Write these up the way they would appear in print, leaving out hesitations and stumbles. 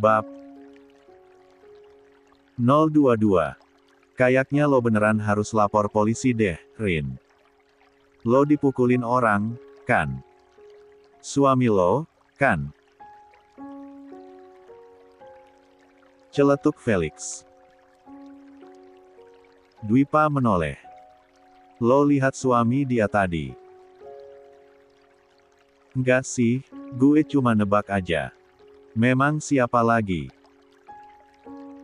Bab 022. Kayaknya lo beneran harus lapor polisi deh, Rin. Lo dipukulin orang, kan? Suami lo, kan? Celetuk Felix. Dwipa menoleh. Lo lihat suami dia tadi? Enggak sih, gue cuma nebak aja. Memang siapa lagi?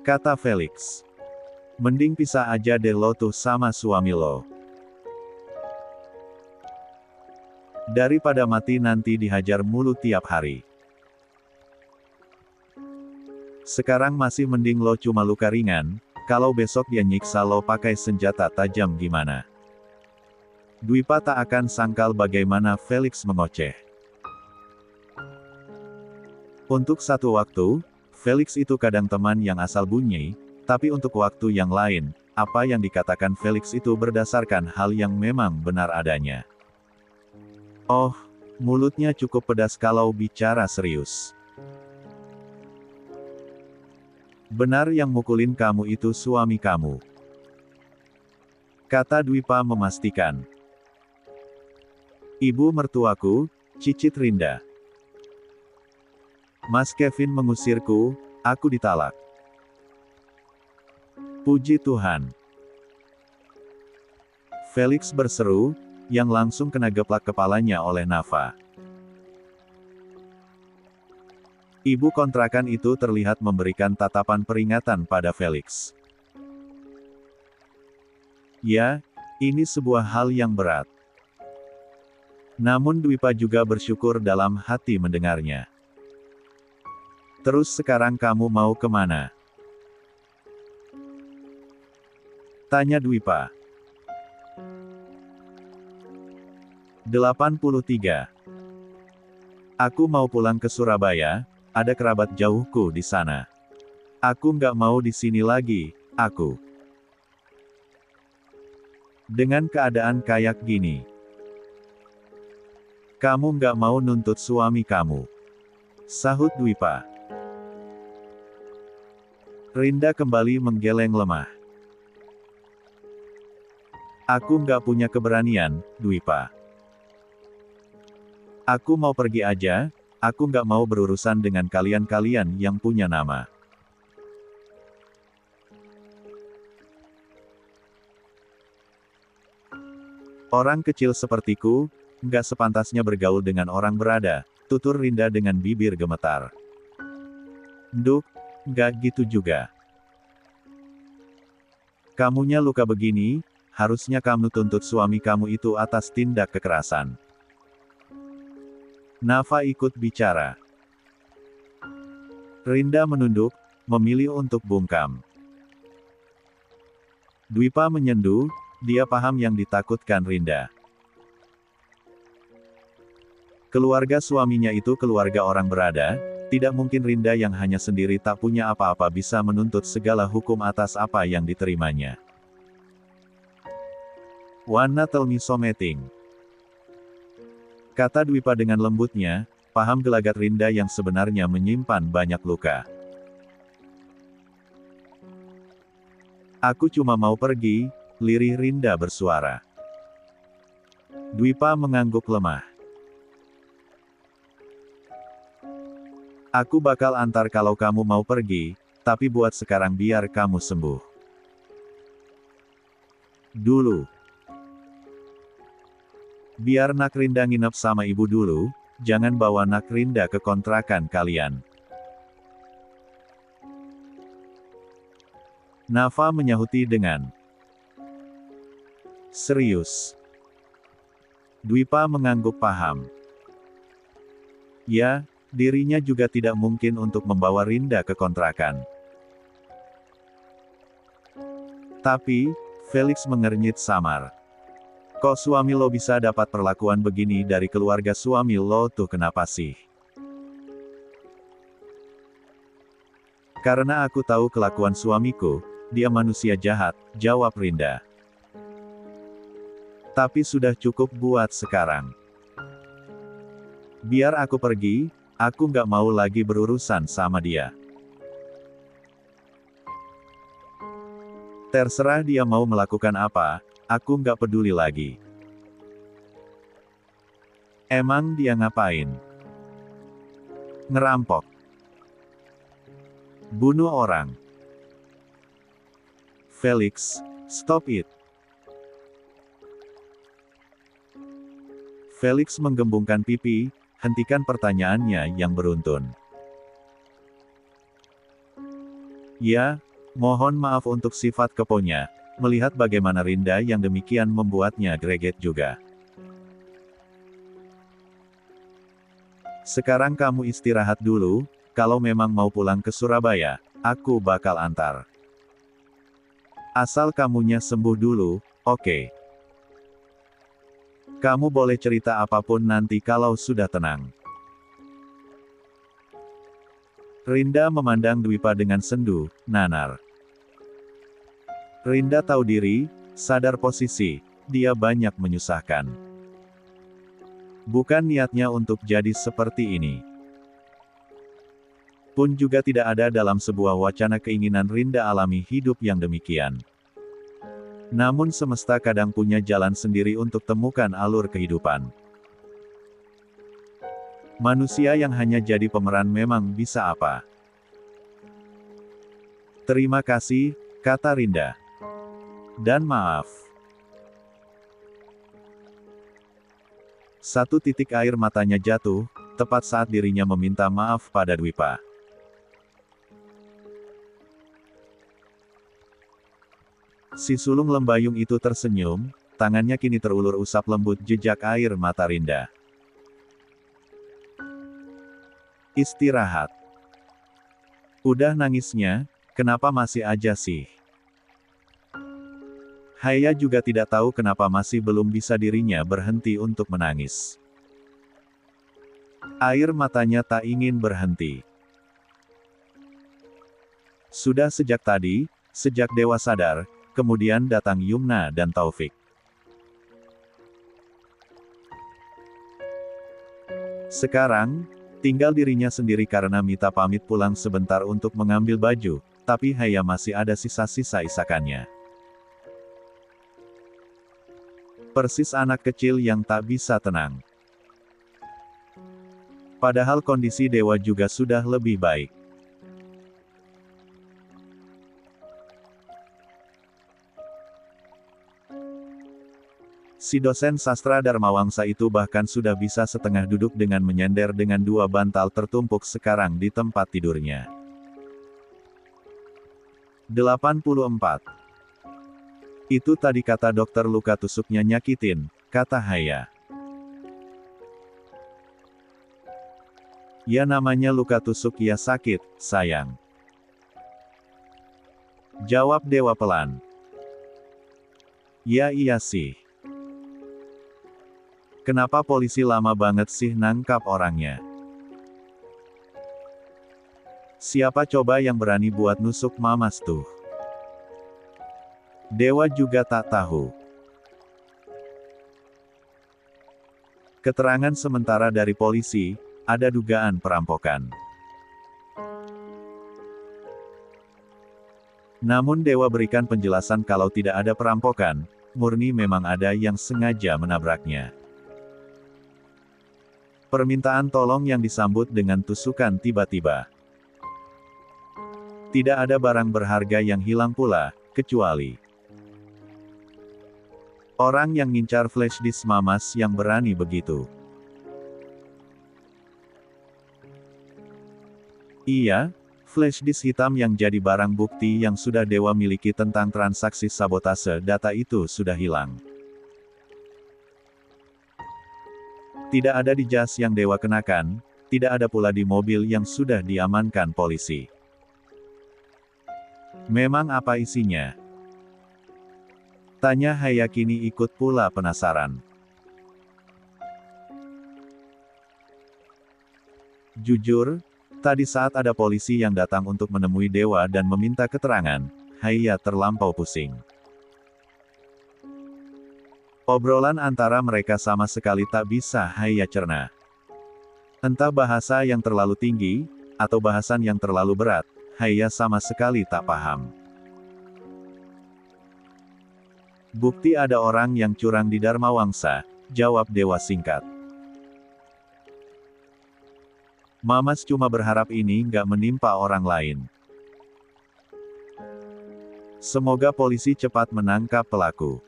Kata Felix. Mending pisah aja deh lo tuh sama suami lo. Daripada mati nanti dihajar mulu tiap hari. Sekarang masih mending lo cuma luka ringan, kalau besok dia nyiksa lo pakai senjata tajam gimana? Dwipa tak akan sangkal bagaimana Felix mengoceh. Untuk satu waktu, Felix itu kadang teman yang asal bunyi, tapi untuk waktu yang lain, apa yang dikatakan Felix itu berdasarkan hal yang memang benar adanya. Oh, mulutnya cukup pedas kalau bicara serius. Benar yang mukulin kamu itu suami kamu. Kata Dwipa memastikan. Ibu mertuaku, cicit Rinda. Mas Kevin mengusirku, aku ditalak. Puji Tuhan. Felix berseru, yang langsung kena geplak kepalanya oleh Nafa. Ibu kontrakan itu terlihat memberikan tatapan peringatan pada Felix. Ya, ini sebuah hal yang berat. Namun Dwipa juga bersyukur dalam hati mendengarnya. Terus sekarang kamu mau kemana? Tanya Dwipa. 83. Aku mau pulang ke Surabaya, ada kerabat jauhku di sana. Aku nggak mau di sini lagi, aku. Dengan keadaan kayak gini. Kamu nggak mau nuntut suami kamu. Sahut Dwipa. Rinda kembali menggeleng lemah. Aku nggak punya keberanian, Dwipa. Aku mau pergi aja, aku nggak mau berurusan dengan kalian-kalian yang punya nama. Orang kecil sepertiku, nggak sepantasnya bergaul dengan orang berada, tutur Rinda dengan bibir gemetar. Nduk, nggak gitu juga. Kamunya luka begini, harusnya kamu tuntut suami kamu itu atas tindak kekerasan. Nafa ikut bicara. Rinda menunduk, memilih untuk bungkam. Dwipa menyendu, dia paham yang ditakutkan Rinda. Keluarga suaminya itu keluarga orang berada, tidak mungkin Rinda yang hanya sendiri tak punya apa-apa bisa menuntut segala hukum atas apa yang diterimanya. Wanna tell me something? Kata Dwipa dengan lembutnya, paham gelagat Rinda yang sebenarnya menyimpan banyak luka. Aku cuma mau pergi, lirih Rinda bersuara. Dwipa mengangguk lemah. Aku bakal antar kalau kamu mau pergi, tapi buat sekarang biar kamu sembuh. Dulu. Biar Nak Rinda nginep sama ibu dulu, jangan bawa Nak Rinda ke kontrakan kalian. Nafa menyahuti dengan serius. Dwipa mengangguk paham. Ya, dirinya juga tidak mungkin untuk membawa Rinda ke kontrakan. Tapi, Felix mengernyit samar. Kok suami lo bisa dapat perlakuan begini dari keluarga suami lo tuh kenapa sih? Karena aku tahu kelakuan suamiku, dia manusia jahat, jawab Rinda. Tapi sudah cukup buat sekarang. Biar aku pergi, aku nggak mau lagi berurusan sama dia. Terserah dia mau melakukan apa, aku nggak peduli lagi. Emang dia ngapain? Ngerampok. Bunuh orang. Felix, stop it. Felix menggembungkan pipi, hentikan pertanyaannya yang beruntun. Ya, mohon maaf untuk sifat keponya, melihat bagaimana Rinda yang demikian membuatnya greget juga. Sekarang kamu istirahat dulu, kalau memang mau pulang ke Surabaya, aku bakal antar. Asal kamunya sembuh dulu, oke? Kamu boleh cerita apapun nanti kalau sudah tenang. Rinda memandang Dwipa dengan sendu, nanar. Rinda tahu diri, sadar posisi, dia banyak menyusahkan. Bukan niatnya untuk jadi seperti ini. Pun juga tidak ada dalam sebuah wacana keinginan Rinda alami hidup yang demikian. Namun semesta kadang punya jalan sendiri untuk temukan alur kehidupan. Manusia yang hanya jadi pemeran memang bisa apa? Terima kasih, kata Rinda. Dan maaf. Satu titik air matanya jatuh, tepat saat dirinya meminta maaf pada Dwipa. Si sulung lembayung itu tersenyum, tangannya kini terulur usap lembut jejak air mata Rinda. Istirahat. Udah nangisnya, kenapa masih aja sih? Haya juga tidak tahu kenapa masih belum bisa dirinya berhenti untuk menangis. Air matanya tak ingin berhenti. Sudah sejak tadi, sejak Dewa sadar, kemudian datang Yumna dan Taufik. Sekarang, tinggal dirinya sendiri karena Mita pamit pulang sebentar untuk mengambil baju, tapi Haya masih ada sisa-sisa isakannya. Persis anak kecil yang tak bisa tenang. Padahal kondisi Dewa juga sudah lebih baik. Si dosen sastra Dharmawangsa itu bahkan sudah bisa setengah duduk dengan menyender dengan dua bantal tertumpuk sekarang di tempat tidurnya. 84. Itu tadi kata dokter luka tusuknya nyakitin, kata Haya. Ya namanya luka tusuk ya sakit, sayang. Jawab Dewa pelan. Ya iya sih. Kenapa polisi lama banget sih nangkap orangnya? Siapa coba yang berani buat nusuk Mamas tuh? Dewa juga tak tahu. Keterangan sementara dari polisi, ada dugaan perampokan. Namun Dewa berikan penjelasan kalau tidak ada perampokan, murni memang ada yang sengaja menabraknya. Permintaan tolong yang disambut dengan tusukan tiba-tiba. Tidak ada barang berharga yang hilang pula, kecuali orang yang ngincar flash disk Mamas yang berani begitu. Iya, flash disk hitam yang jadi barang bukti yang sudah Dewa miliki tentang transaksi sabotase data itu sudah hilang. Tidak ada di jas yang Dewa kenakan, tidak ada pula di mobil yang sudah diamankan polisi. Memang apa isinya? Tanya Haya kini ikut pula penasaran. Jujur, tadi saat ada polisi yang datang untuk menemui Dewa dan meminta keterangan, Haya terlampau pusing. Obrolan antara mereka sama sekali tak bisa Haya cerna. Entah bahasa yang terlalu tinggi, atau bahasan yang terlalu berat, Haya sama sekali tak paham. Bukti ada orang yang curang di Dharma Wangsa, jawab dewa singkat. Mamas cuma berharap ini nggak menimpa orang lain. Semoga polisi cepat menangkap pelaku.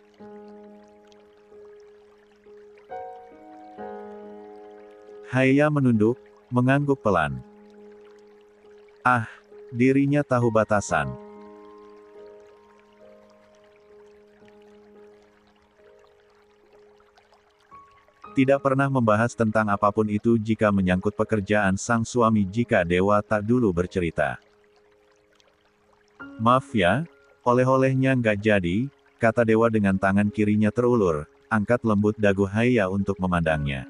Haya menunduk, mengangguk pelan. Dirinya tahu batasan. Tidak pernah membahas tentang apapun itu jika menyangkut pekerjaan sang suami jika dewa tak dulu bercerita. Maaf ya, oleh-olehnya nggak jadi, kata dewa dengan tangan kirinya terulur, angkat lembut dagu Haya untuk memandangnya.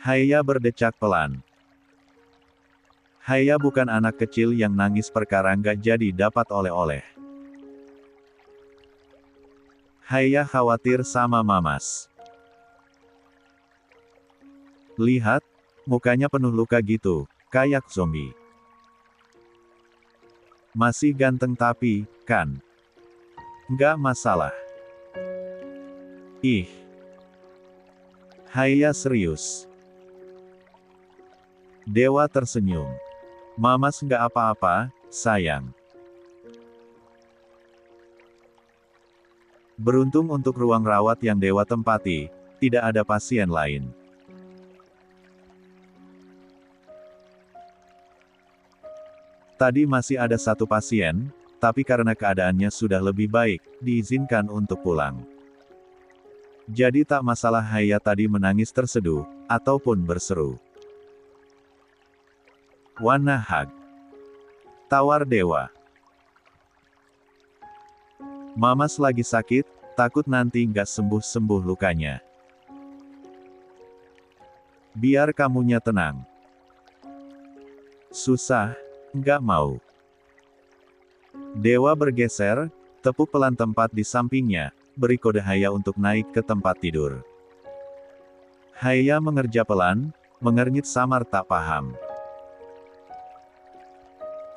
Haya berdecak pelan. Haya bukan anak kecil yang nangis perkara nggak jadi dapat oleh-oleh. Haya khawatir sama Mamas. Lihat, mukanya penuh luka gitu, kayak zombie. Masih ganteng tapi, kan? Nggak masalah. Ih. Haya serius. Dewa tersenyum. Mamas nggak apa-apa, sayang. Beruntung untuk ruang rawat yang dewa tempati, tidak ada pasien lain. Tadi masih ada satu pasien, tapi karena keadaannya sudah lebih baik, diizinkan untuk pulang. Jadi tak masalah Haya tadi menangis terseduh, ataupun berseru. Wanahag. Tawar dewa. Mamas lagi sakit, takut nanti nggak sembuh-sembuh lukanya. Biar kamunya tenang. Susah, nggak mau. Dewa bergeser, tepuk pelan tempat di sampingnya, beri kode Haya untuk naik ke tempat tidur. Haya mengerja pelan, mengernyit samar tak paham.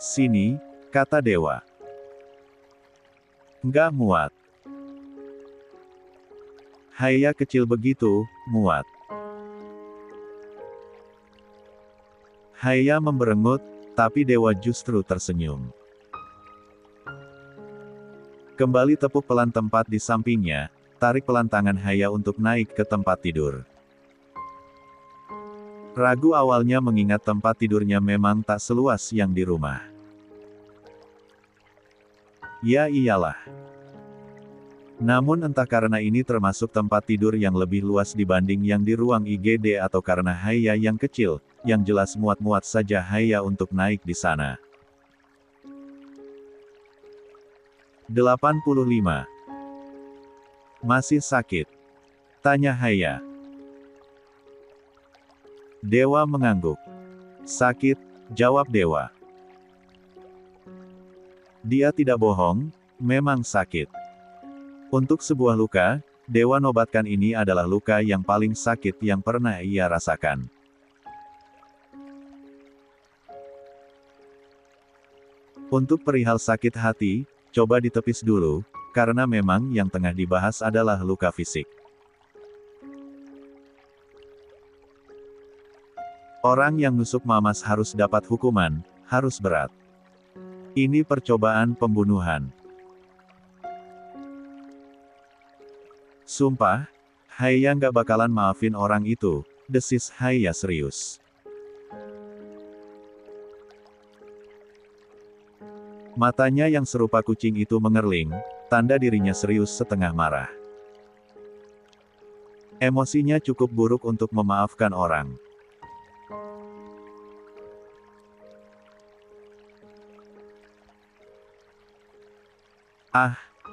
Sini, kata dewa. Nggak muat. Haya kecil begitu, muat. Haya memberengut, tapi dewa justru tersenyum. Kembali tepuk pelan tempat di sampingnya, tarik pelan tangan Haya untuk naik ke tempat tidur. Ragu awalnya mengingat tempat tidurnya memang tak seluas yang di rumah. Ya iyalah. Namun entah karena ini termasuk tempat tidur yang lebih luas dibanding yang di ruang IGD atau karena Haya yang kecil, yang jelas muat-muat saja Haya untuk naik di sana. 85. Masih sakit? Tanya Haya. Dewa mengangguk. Sakit, jawab dewa. Dia tidak bohong, memang sakit. Untuk sebuah luka, dewa nobatkan ini adalah luka yang paling sakit yang pernah ia rasakan. Untuk perihal sakit hati, coba ditepis dulu, karena memang yang tengah dibahas adalah luka fisik. Orang yang nusuk Mamas harus dapat hukuman, harus berat. Ini percobaan pembunuhan. Sumpah, Haya nggak bakalan maafin orang itu, desis Haya serius. Matanya yang serupa kucing itu mengerling, tanda dirinya serius setengah marah. Emosinya cukup buruk untuk memaafkan orang.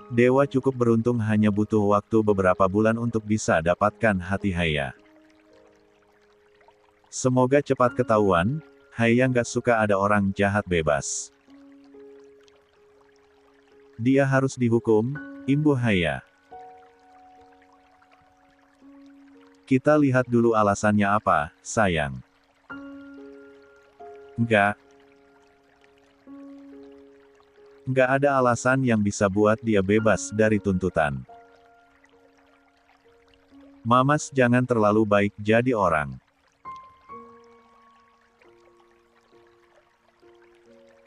Dewa cukup beruntung hanya butuh waktu beberapa bulan untuk bisa dapatkan hati Haya. Semoga cepat ketahuan, Haya nggak suka ada orang jahat bebas. Dia harus dihukum, imbuh Haya. Kita lihat dulu alasannya apa, sayang. Nggak ada alasan yang bisa buat dia bebas dari tuntutan. Mamas jangan terlalu baik jadi orang.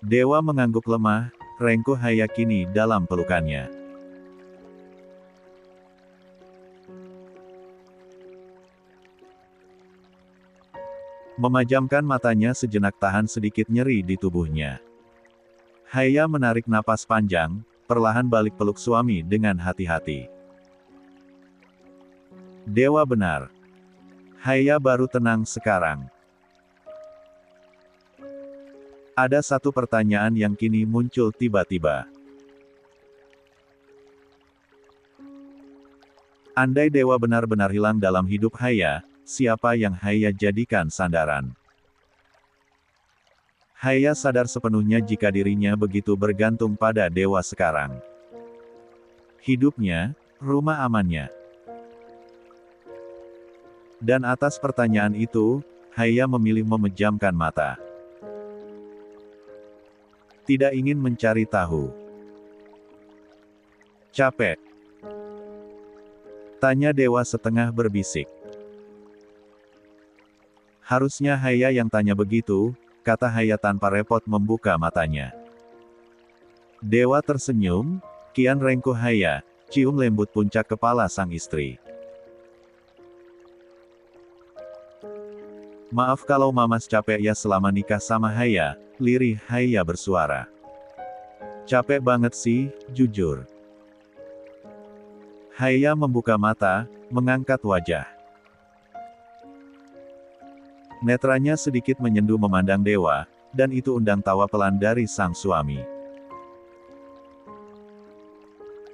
Dewa mengangguk lemah, Rengku Hayakini dalam pelukannya. Memajamkan matanya sejenak tahan sedikit nyeri di tubuhnya. Haya menarik napas panjang, perlahan balik peluk suami dengan hati-hati. Dewa benar. Haya baru tenang sekarang. Ada satu pertanyaan yang kini muncul tiba-tiba. Andai Dewa benar-benar hilang dalam hidup Haya, siapa yang Haya jadikan sandaran? Haya sadar sepenuhnya jika dirinya begitu bergantung pada Dewa sekarang. Hidupnya, rumah amannya. Dan atas pertanyaan itu, Haya memilih memejamkan mata. Tidak ingin mencari tahu. Capek? Tanya Dewa setengah berbisik. Harusnya Haya yang tanya begitu, kata Haya tanpa repot membuka matanya. Dewa tersenyum, kian Rengku Haya, cium lembut puncak kepala sang istri. Maaf kalau Mamas capek ya selama nikah sama Haya, lirih Haya bersuara. Capek banget sih, jujur. Haya membuka mata, mengangkat wajah. Netranya sedikit menyendu memandang Dewa, dan itu undang tawa pelan dari sang suami.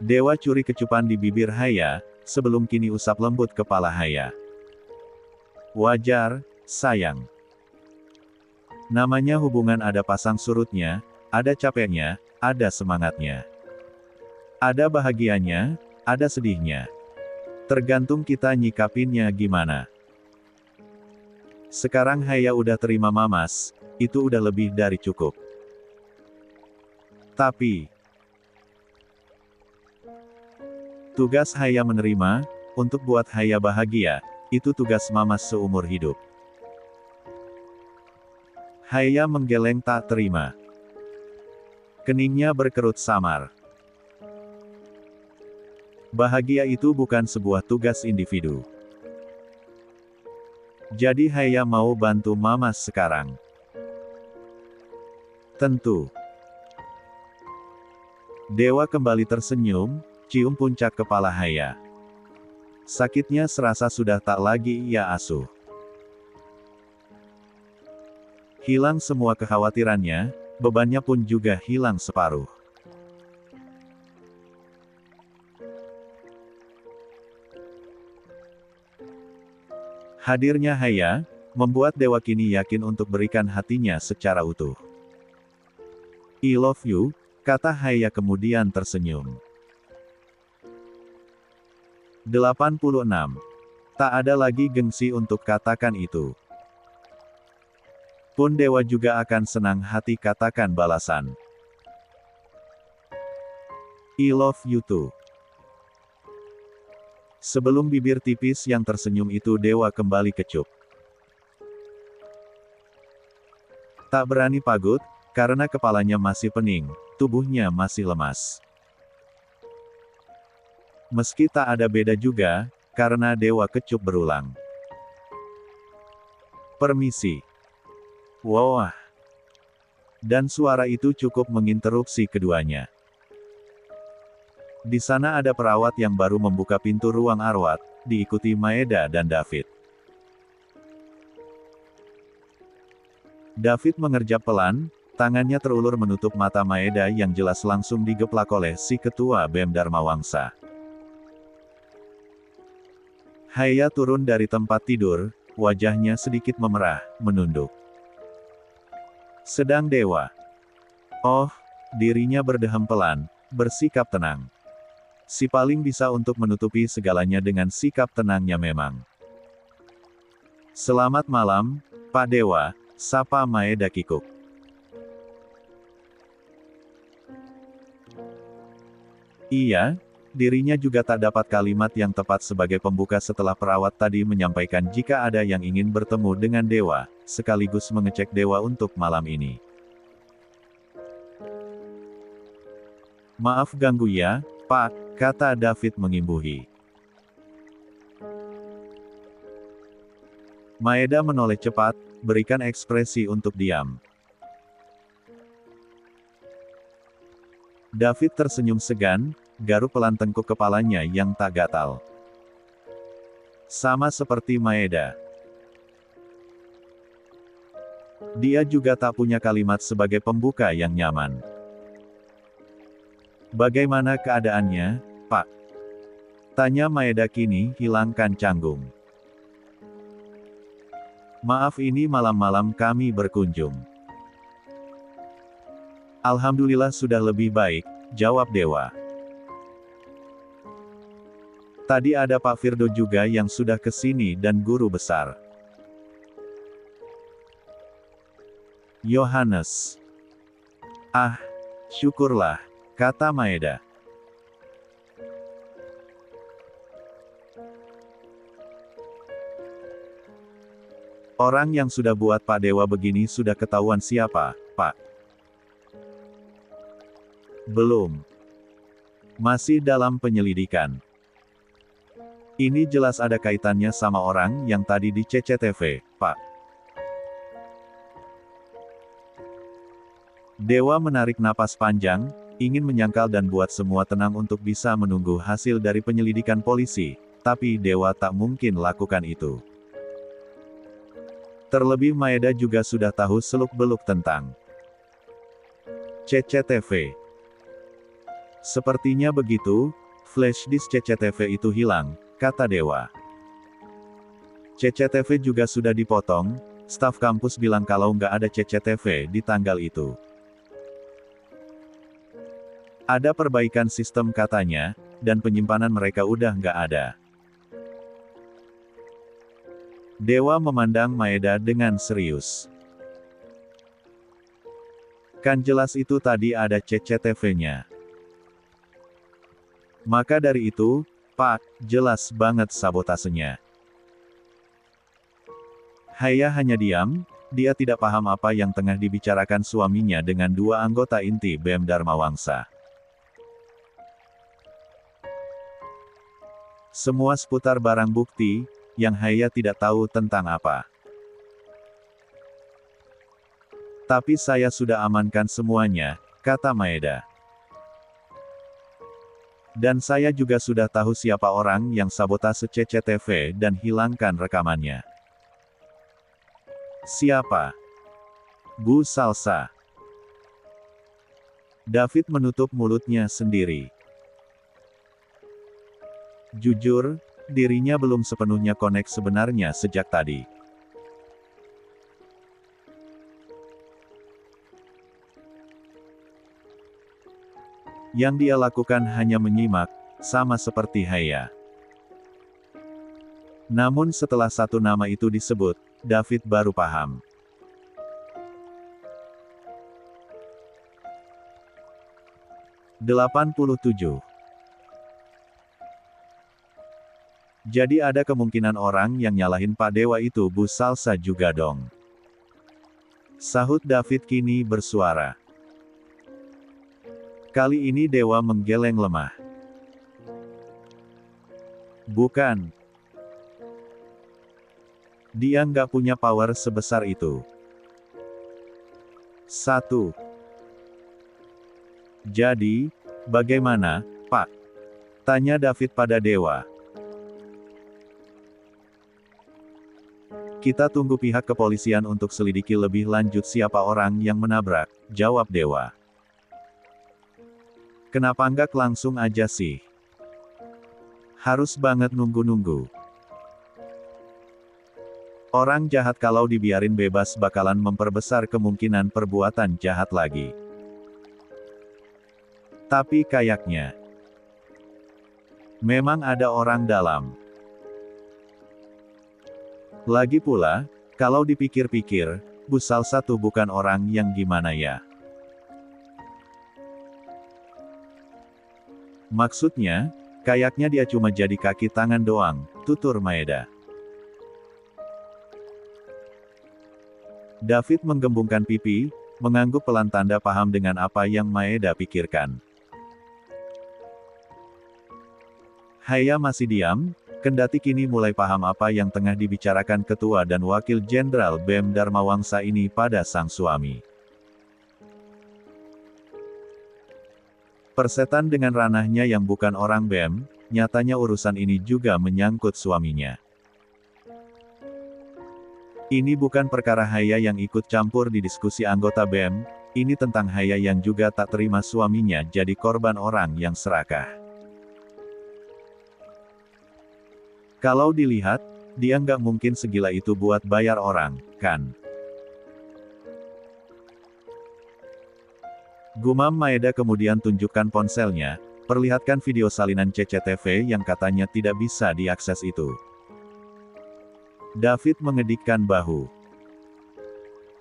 Dewa curi kecupan di bibir Haya, sebelum kini usap lembut kepala Haya. Wajar, sayang. Namanya hubungan ada pasang surutnya, ada capeknya, ada semangatnya. Ada bahagianya, ada sedihnya. Tergantung kita nyikapinnya gimana. Sekarang Haya udah terima Mamas, itu udah lebih dari cukup. Tapi, tugas Haya menerima, untuk buat Haya bahagia, itu tugas Mamas seumur hidup. Haya menggeleng tak terima. Keningnya berkerut samar. Bahagia itu bukan sebuah tugas individu. Jadi Haya mau bantu Mamas sekarang. Tentu. Dewa kembali tersenyum, cium puncak kepala Haya. Sakitnya serasa sudah tak lagi ia asuh. Hilang semua kekhawatirannya, bebannya pun juga hilang separuh. Hadirnya Haya, membuat Dewa kini yakin untuk berikan hatinya secara utuh. I love you, kata Haya kemudian tersenyum. 86. Tak ada lagi gengsi untuk katakan itu. Pun Dewa juga akan senang hati katakan balasan. I love you too. Sebelum bibir tipis yang tersenyum itu Dewa kembali kecup. Tak berani pagut, karena kepalanya masih pening, tubuhnya masih lemas. Meski tak ada beda juga, karena Dewa kecup berulang. Permisi. Wah. Dan suara itu cukup menginterupsi keduanya. Di sana ada perawat yang baru membuka pintu ruang Arwat, diikuti Maeda dan David. David mengerjap pelan, tangannya terulur menutup mata Maeda yang jelas langsung digeplak oleh si ketua BEM Dharma Wangsa. Haya turun dari tempat tidur, wajahnya sedikit memerah, menunduk. Sedang Dewa. Oh, dirinya berdehem pelan, bersikap tenang. Si paling bisa untuk menutupi segalanya dengan sikap tenangnya memang. Selamat malam, Pak Dewa, sapa Maeda kikuk. Iya, dirinya juga tak dapat kalimat yang tepat sebagai pembuka setelah perawat tadi menyampaikan jika ada yang ingin bertemu dengan dewa, sekaligus mengecek dewa untuk malam ini. Maaf ganggu ya, Pak, kata David mengimbuhi. Maeda menoleh cepat, berikan ekspresi untuk diam. David tersenyum segan, garuk pelan tengkuk kepalanya yang tak gatal. Sama seperti Maeda. Dia juga tak punya kalimat sebagai pembuka yang nyaman. Bagaimana keadaannya, Pak? Tanya Maeda kini, hilangkan canggung. Maaf ini malam-malam kami berkunjung. Alhamdulillah sudah lebih baik, jawab dewa. Tadi ada Pak Firdo juga yang sudah kesini dan guru besar. Yohanes. Ah, syukurlah, kata Maeda. Orang yang sudah buat Pak Dewa begini sudah ketahuan siapa, Pak? Belum. Masih dalam penyelidikan. Ini jelas ada kaitannya sama orang yang tadi di CCTV, Pak. Dewa menarik napas panjang, ingin menyangkal dan buat semua tenang untuk bisa menunggu hasil dari penyelidikan polisi, tapi Dewa tak mungkin lakukan itu. Terlebih Maeda juga sudah tahu seluk-beluk tentang CCTV. Sepertinya begitu, flash disk CCTV itu hilang, kata Dewa. CCTV juga sudah dipotong, staf kampus bilang kalau nggak ada CCTV di tanggal itu. Ada perbaikan sistem katanya, dan penyimpanan mereka udah nggak ada. Dewa memandang Maeda dengan serius. Kan jelas itu tadi ada CCTV-nya. Maka dari itu, Pak, jelas banget sabotasenya. Haya hanya diam, dia tidak paham apa yang tengah dibicarakan suaminya dengan dua anggota inti BEM Dharma Wangsa. Semua seputar barang bukti, yang Haya tidak tahu tentang apa. Tapi saya sudah amankan semuanya, kata Maeda. Dan saya juga sudah tahu siapa orang yang sabotase CCTV dan hilangkan rekamannya. Siapa? Bu Salsa. David menutup mulutnya sendiri. Jujur, dirinya belum sepenuhnya connect sebenarnya sejak tadi. Yang dia lakukan hanya menyimak, sama seperti Haya. Namun setelah satu nama itu disebut, David baru paham. "87. Jadi ada kemungkinan orang yang nyalahin Pak Dewa itu Bu Salsa juga dong," sahut David kini bersuara. Kali ini Dewa menggeleng lemah. Bukan. Dia nggak punya power sebesar itu. 1. Jadi, bagaimana, Pak? Tanya David pada Dewa. Kita tunggu pihak kepolisian untuk selidiki lebih lanjut siapa orang yang menabrak, jawab Dewa. Kenapa nggak langsung aja sih? Harus banget nunggu-nunggu. Orang jahat kalau dibiarin bebas bakalan memperbesar kemungkinan perbuatan jahat lagi. Tapi kayaknya memang ada orang dalam. Lagi pula, kalau dipikir-pikir, Bu Salsa tuh bukan orang yang gimana ya. Maksudnya, kayaknya dia cuma jadi kaki tangan doang, tutur Maeda. David menggembungkan pipi, mengangguk pelan tanda paham dengan apa yang Maeda pikirkan. Haya masih diam, kendati kini mulai paham apa yang tengah dibicarakan Ketua dan Wakil Jenderal BEM Dharmawangsa ini pada sang suami. Persetan dengan ranahnya yang bukan orang BEM, nyatanya urusan ini juga menyangkut suaminya. Ini bukan perkara Haya yang ikut campur di diskusi anggota BEM, ini tentang Haya yang juga tak terima suaminya jadi korban orang yang serakah. Kalau dilihat, dia nggak mungkin segila itu buat bayar orang, kan? Gumam Maeda kemudian tunjukkan ponselnya, perlihatkan video salinan CCTV yang katanya tidak bisa diakses itu. David mengedikkan bahu.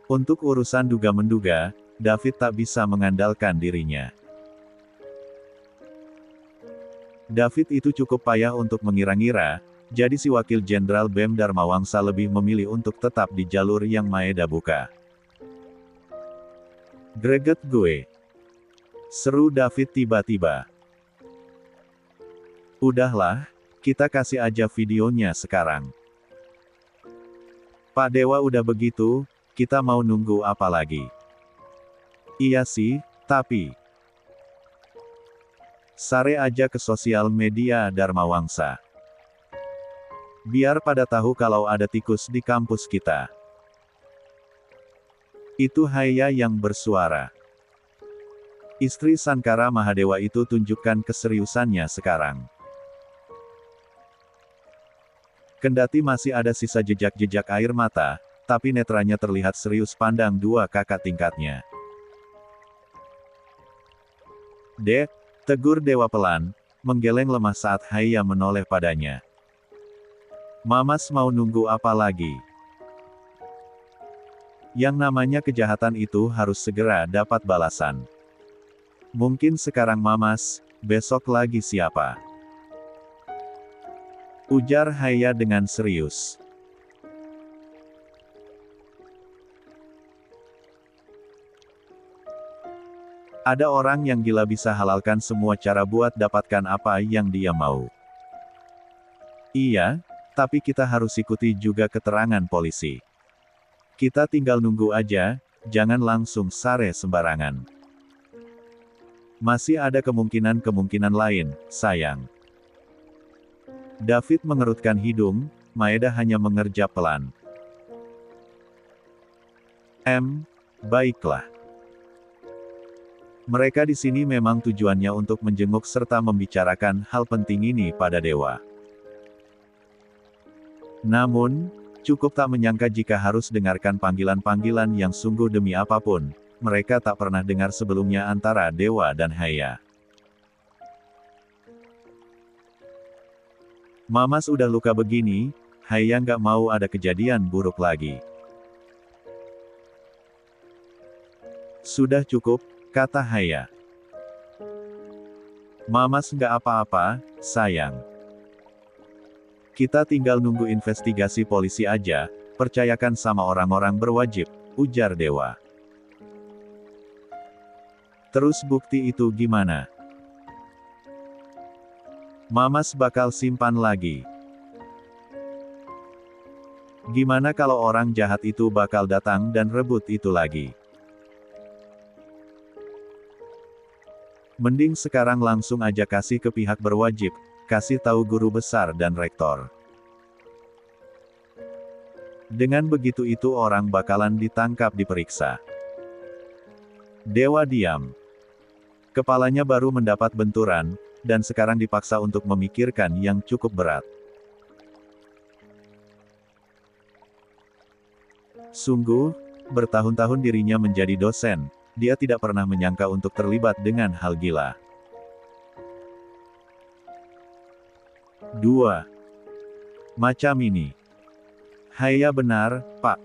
Untuk urusan duga-menduga, David tak bisa mengandalkan dirinya. David itu cukup payah untuk mengira-ngira, jadi si Wakil Jenderal BEM Dharmawangsa lebih memilih untuk tetap di jalur yang Maeda buka. Greget gue. Seru David tiba-tiba. Udahlah, kita kasih aja videonya sekarang. Pak Dewa udah begitu, kita mau nunggu apa lagi? Iya sih, tapi... Sare aja ke sosial media Dharmawangsa. Biar pada tahu kalau ada tikus di kampus kita. Itu Haya yang bersuara. Istri Sankara Mahadewa itu tunjukkan keseriusannya sekarang. Kendati masih ada sisa jejak-jejak air mata, tapi netranya terlihat serius pandang dua kakak tingkatnya. Dek, tegur Dewa pelan, menggeleng lemah saat Haya menoleh padanya. Mamas mau nunggu apa lagi? Yang namanya kejahatan itu harus segera dapat balasan. Mungkin sekarang Mamas, besok lagi siapa? Ujar Haya dengan serius. Ada orang yang gila bisa halalkan semua cara buat dapatkan apa yang dia mau. Iya, tapi kita harus ikuti juga keterangan polisi. Kita tinggal nunggu aja, jangan langsung sare sembarangan. Masih ada kemungkinan-kemungkinan lain, sayang. David mengerutkan hidung, Maeda hanya mengerjap pelan. Baiklah. Mereka di sini memang tujuannya untuk menjenguk serta membicarakan hal penting ini pada Dewa. Namun, cukup tak menyangka jika harus dengarkan panggilan-panggilan yang sungguh demi apapun, mereka tak pernah dengar sebelumnya antara Dewa dan Haya. Mamas udah luka begini, Haya nggak mau ada kejadian buruk lagi. Sudah cukup, kata Haya. Mamas nggak apa-apa, sayang. Kita tinggal nunggu investigasi polisi aja, percayakan sama orang-orang berwajib, ujar Dewa. Terus bukti itu gimana? Mamas bakal simpan lagi. Gimana kalau orang jahat itu bakal datang dan rebut itu lagi? Mending sekarang langsung aja kasih ke pihak berwajib, kasih tahu guru besar dan rektor. Dengan begitu itu orang bakalan ditangkap diperiksa. Dewa diam. Kepalanya baru mendapat benturan, dan sekarang dipaksa untuk memikirkan yang cukup berat. Sungguh, bertahun-tahun dirinya menjadi dosen, dia tidak pernah menyangka untuk terlibat dengan hal gila. 2. Macam ini. Haya benar, Pak.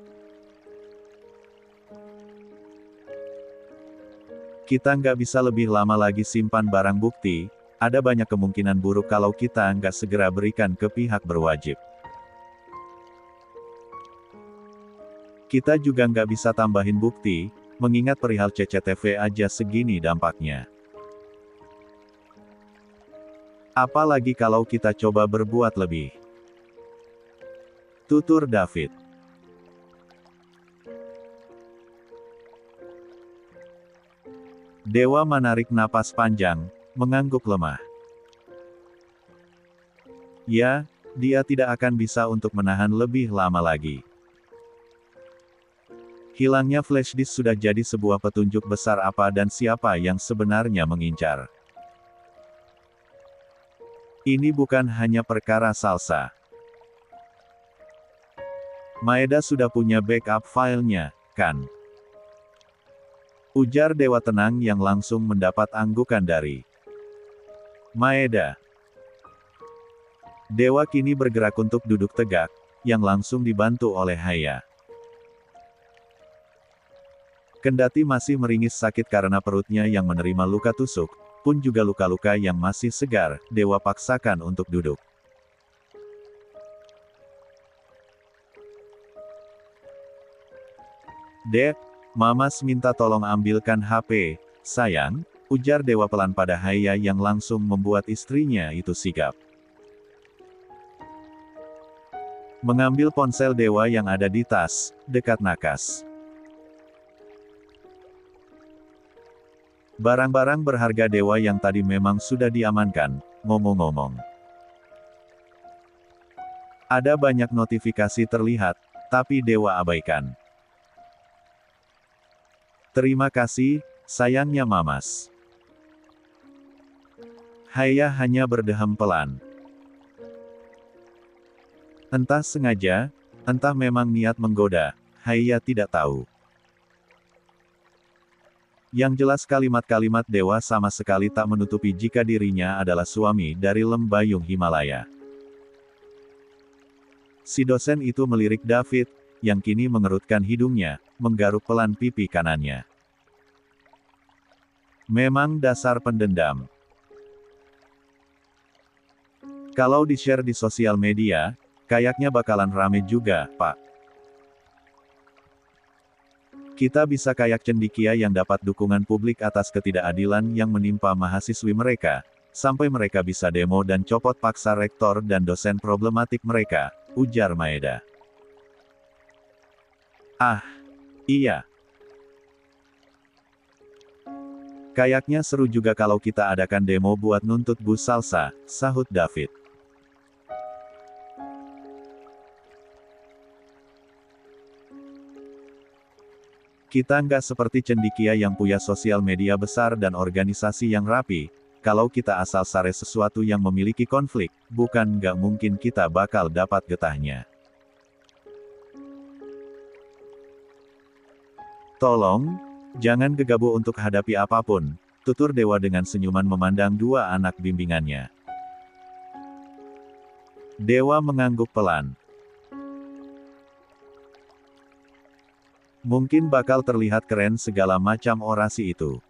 Kita nggak bisa lebih lama lagi simpan barang bukti, ada banyak kemungkinan buruk kalau kita nggak segera berikan ke pihak berwajib. Kita juga nggak bisa tambahin bukti, mengingat perihal CCTV aja segini dampaknya. Apalagi kalau kita coba berbuat lebih. Tutur David. Dewa menarik napas panjang, mengangguk lemah. Ya, dia tidak akan bisa untuk menahan lebih lama lagi. Hilangnya flash disk sudah jadi sebuah petunjuk besar apa dan siapa yang sebenarnya mengincar. Ini bukan hanya perkara salsa. Maeda sudah punya backup filenya, kan? Ujar Dewa Tenang yang langsung mendapat anggukan dari Maeda. Dewa kini bergerak untuk duduk tegak, yang langsung dibantu oleh Haya. Kendati masih meringis sakit karena perutnya yang menerima luka tusuk, pun juga luka-luka yang masih segar, Dewa paksakan untuk duduk. Dek, Mamas minta tolong ambilkan HP, sayang, ujar Dewa pelan pada Haya yang langsung membuat istrinya itu sigap. Mengambil ponsel Dewa yang ada di tas, dekat nakas. Barang-barang berharga Dewa yang tadi memang sudah diamankan, ngomong-ngomong. Ada banyak notifikasi terlihat, tapi Dewa abaikan. Terima kasih, sayangnya Mamas. Haya hanya berdeham pelan. Entah sengaja, entah memang niat menggoda, Haya tidak tahu. Yang jelas kalimat-kalimat Dewa sama sekali tak menutupi jika dirinya adalah suami dari Lembayung Himalaya. Si dosen itu melirik David, yang kini mengerutkan hidungnya, menggaruk pelan pipi kanannya. Memang dasar pendendam. Kalau di-share di sosial media, kayaknya bakalan rame juga, Pak. Kita bisa kayak cendekia yang dapat dukungan publik atas ketidakadilan yang menimpa mahasiswi mereka, sampai mereka bisa demo dan copot paksa rektor dan dosen problematik mereka, ujar Maeda. Ah, iya. Kayaknya seru juga kalau kita adakan demo buat nuntut Bu Salsa, sahut David. Kita nggak seperti cendekia yang punya sosial media besar dan organisasi yang rapi, kalau kita asal sare sesuatu yang memiliki konflik, bukan nggak mungkin kita bakal dapat getahnya. Tolong, jangan gegabah untuk hadapi apapun, tutur Dewa dengan senyuman memandang dua anak bimbingannya. Dewa mengangguk pelan. Mungkin bakal terlihat keren segala macam orasi itu.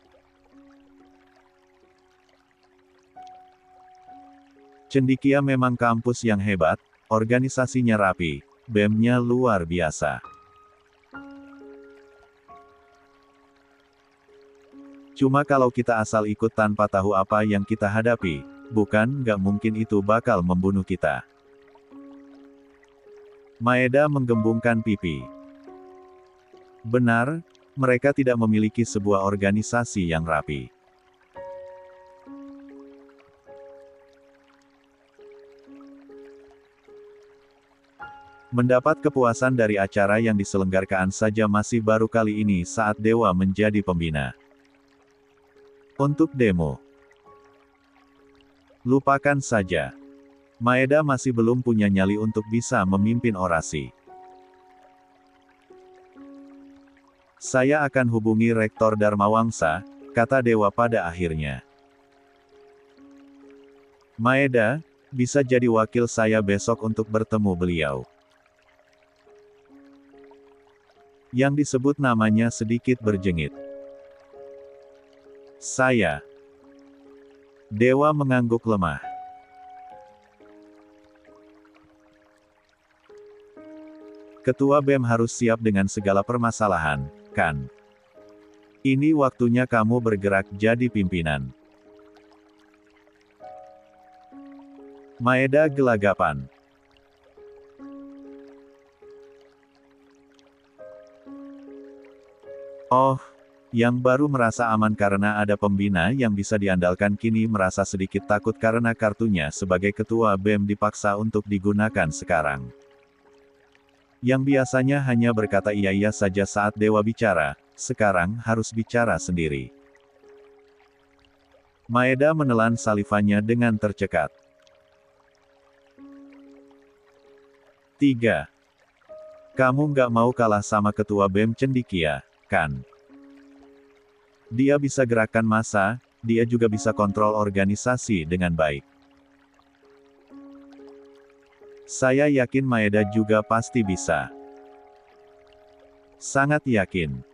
Cendekia memang kampus yang hebat, organisasinya rapi, BEM-nya luar biasa. Cuma kalau kita asal ikut tanpa tahu apa yang kita hadapi, bukan nggak mungkin itu bakal membunuh kita. Maeda menggembungkan pipi. Benar, mereka tidak memiliki sebuah organisasi yang rapi. Mendapat kepuasan dari acara yang diselenggarakan saja masih baru kali ini saat Dewa menjadi pembina. Untuk demo, lupakan saja. Maeda masih belum punya nyali untuk bisa memimpin orasi. Saya akan hubungi Rektor Dharmawangsa, kata Dewa pada akhirnya. Maeda, bisa jadi wakil saya besok untuk bertemu beliau. Yang disebut namanya sedikit berjengit. Saya. Dewa mengangguk lemah. Ketua BEM harus siap dengan segala permasalahan, kan? Ini waktunya kamu bergerak jadi pimpinan. Maeda gelagapan. Oh, yang baru merasa aman karena ada pembina yang bisa diandalkan kini merasa sedikit takut karena kartunya sebagai ketua BEM dipaksa untuk digunakan sekarang. Yang biasanya hanya berkata iya-iya saja saat dewa bicara, sekarang harus bicara sendiri. Maeda menelan salivanya dengan tercekat. 3. Kamu nggak mau kalah sama ketua BEM cendikia, kan? Dia bisa gerakan massa, dia juga bisa kontrol organisasi dengan baik. Saya yakin Maeda juga pasti bisa. Sangat yakin.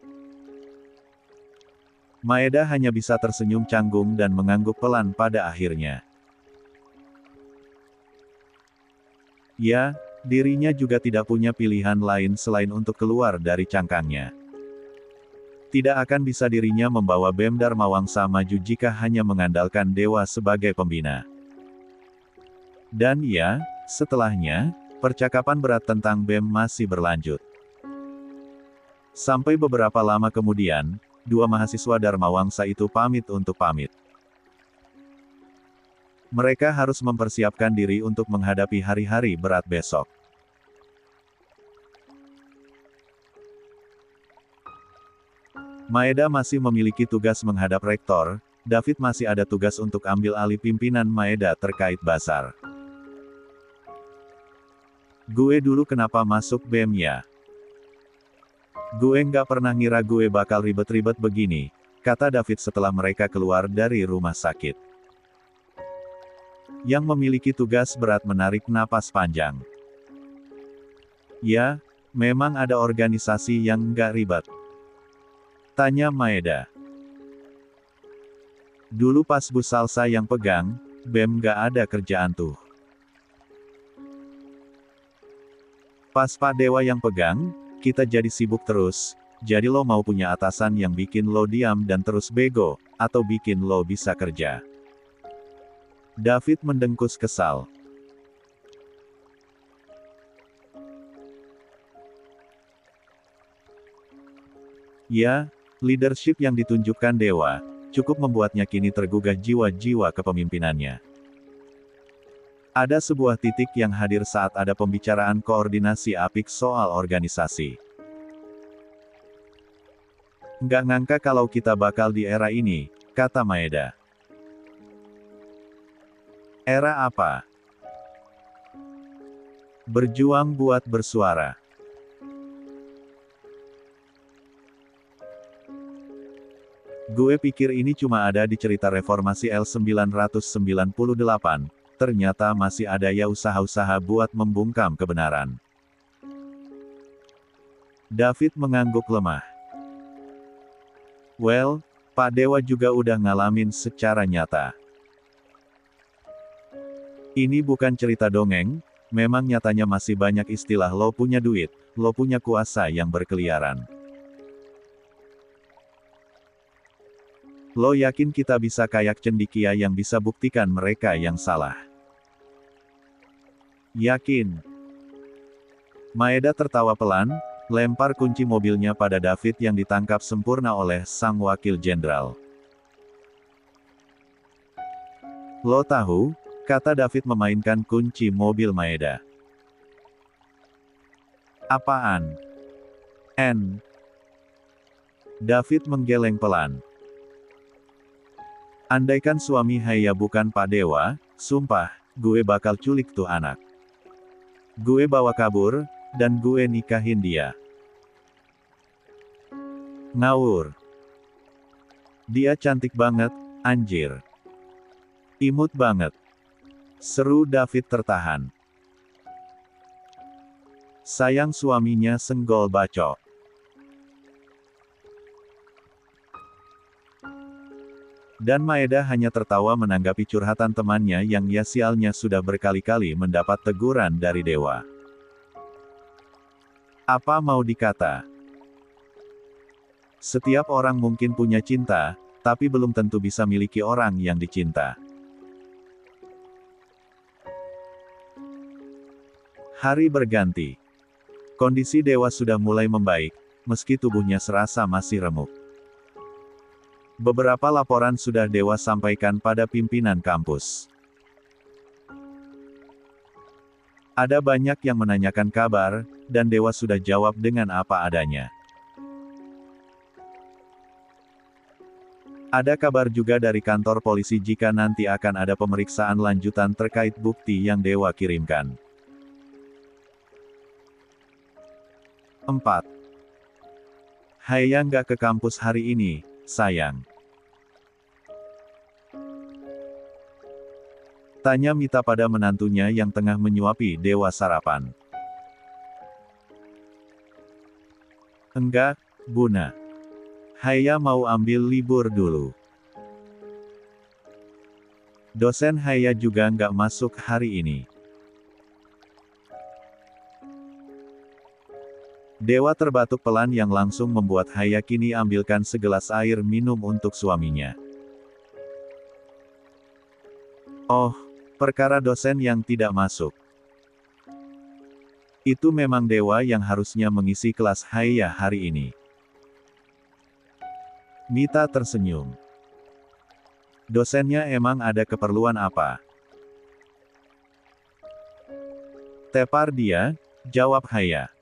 Maeda hanya bisa tersenyum canggung dan mengangguk pelan pada akhirnya. Ya, dirinya juga tidak punya pilihan lain selain untuk keluar dari cangkangnya. Tidak akan bisa dirinya membawa BEM Dharma Wangsa maju jika hanya mengandalkan dewa sebagai pembina. Dan ya, setelahnya, percakapan berat tentang BEM masih berlanjut. Sampai beberapa lama kemudian, dua mahasiswa Dharma Wangsa itu pamit untuk pamit. Mereka harus mempersiapkan diri untuk menghadapi hari-hari berat besok. Maeda masih memiliki tugas menghadap rektor, David masih ada tugas untuk ambil alih pimpinan Maeda terkait Basar. Gue dulu kenapa masuk BEM ya? Gue nggak pernah ngira gue bakal ribet-ribet begini, kata David setelah mereka keluar dari rumah sakit. Yang memiliki tugas berat menarik napas panjang. Ya, memang ada organisasi yang nggak ribet. Tanya Maeda. Dulu pas Bu Salsa yang pegang, BEM nggak ada kerjaan tuh. Pas Pak Dewa yang pegang, kita jadi sibuk terus, jadi lo mau punya atasan yang bikin lo diam dan terus bego, atau bikin lo bisa kerja. David mendengkus kesal. Ya, leadership yang ditunjukkan dewa, cukup membuatnya kini tergugah jiwa-jiwa kepemimpinannya. Ada sebuah titik yang hadir saat ada pembicaraan koordinasi apik soal organisasi. Nggak ngangka kalau kita bakal di era ini, kata Maeda. Era apa? Berjuang buat bersuara. Gue pikir ini cuma ada di cerita reformasi L998, ternyata masih ada ya usaha-usaha buat membungkam kebenaran. David mengangguk lemah. Well, Pak Dewa juga udah ngalamin secara nyata. Ini bukan cerita dongeng, memang nyatanya masih banyak istilah lo punya duit, lo punya kuasa yang berkeliaran. Lo yakin kita bisa kayak cendikia yang bisa buktikan mereka yang salah? Yakin. Maeda tertawa pelan, lempar kunci mobilnya pada David yang ditangkap sempurna oleh sang wakil jenderal. Lo tahu, kata David memainkan kunci mobil Maeda. Apaan? David menggeleng pelan. Andaikan suami Haya bukan Pak Dewa, sumpah, gue bakal culik tuh anak. Gue bawa kabur, dan gue nikahin dia. Ngawur. Dia cantik banget, anjir. Imut banget. Seru David tertahan. Sayang suaminya senggol bacok. Dan Maeda hanya tertawa menanggapi curhatan temannya yang sialnya sudah berkali-kali mendapat teguran dari dewa. Apa mau dikata? Setiap orang mungkin punya cinta, tapi belum tentu bisa miliki orang yang dicinta. Hari berganti. Kondisi dewa sudah mulai membaik, meski tubuhnya serasa masih remuk. Beberapa laporan sudah dewa sampaikan pada pimpinan kampus. Ada banyak yang menanyakan kabar, dan dewa sudah jawab dengan apa adanya. Ada kabar juga dari kantor polisi jika nanti akan ada pemeriksaan lanjutan terkait bukti yang dewa kirimkan. 4. Haya nggak ke kampus hari ini, sayang. Tanya Mita pada menantunya yang tengah menyuapi dewa sarapan. Enggak, Buna. Haya mau ambil libur dulu. Dosen Haya juga nggak masuk hari ini. Dewa terbatuk pelan yang langsung membuat Haya kini ambilkan segelas air minum untuk suaminya. Oh, perkara dosen yang tidak masuk. Itu memang dewa yang harusnya mengisi kelas Haya hari ini. Mita tersenyum. Dosennya emang ada keperluan apa? Tepar dia, jawab Haya.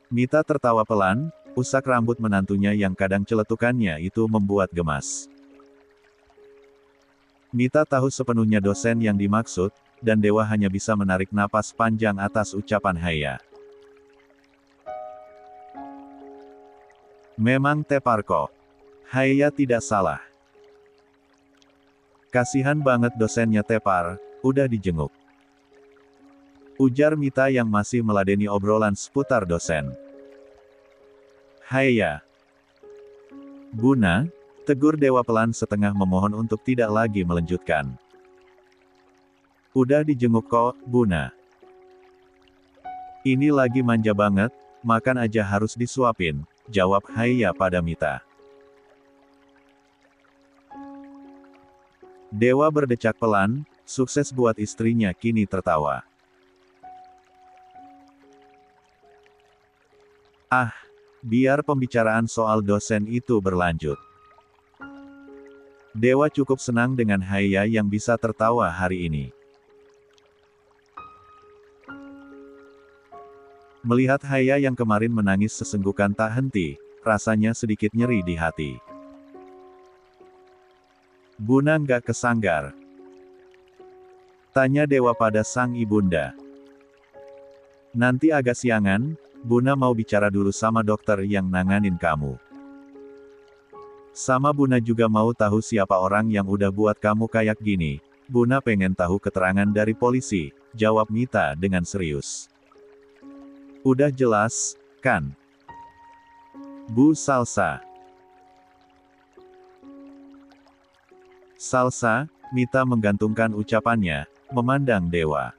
Mita tertawa pelan, usak rambut menantunya yang kadang celetukannya itu membuat gemas. Mita tahu sepenuhnya dosen yang dimaksud, dan dewa hanya bisa menarik napas panjang atas ucapan Haya. Memang tepar kok. Haya tidak salah. Kasihan banget dosennya tepar, udah dijenguk. Ujar Mita yang masih meladeni obrolan seputar dosen. Haya. Buna, tegur dewa pelan setengah memohon untuk tidak lagi melanjutkan. Udah dijenguk kok, Buna. Ini lagi manja banget, makan aja harus disuapin, jawab Haya pada Mita. Dewa berdecak pelan, sukses buat istrinya kini tertawa. Ah, biar pembicaraan soal dosen itu berlanjut. Dewa cukup senang dengan Haya yang bisa tertawa hari ini. Melihat Haya yang kemarin menangis sesenggukan tak henti, rasanya sedikit nyeri di hati. Buna nggak kesanggar? Tanya Dewa pada sang ibunda. Nanti agak siangan, Buna mau bicara dulu sama dokter yang nanganin kamu. Sama Buna juga mau tahu siapa orang yang udah buat kamu kayak gini. Buna pengen tahu keterangan dari polisi, jawab Mita dengan serius. Udah jelas, kan? Bu Salsa. Salsa, Mita menggantungkan ucapannya, memandang Dewa.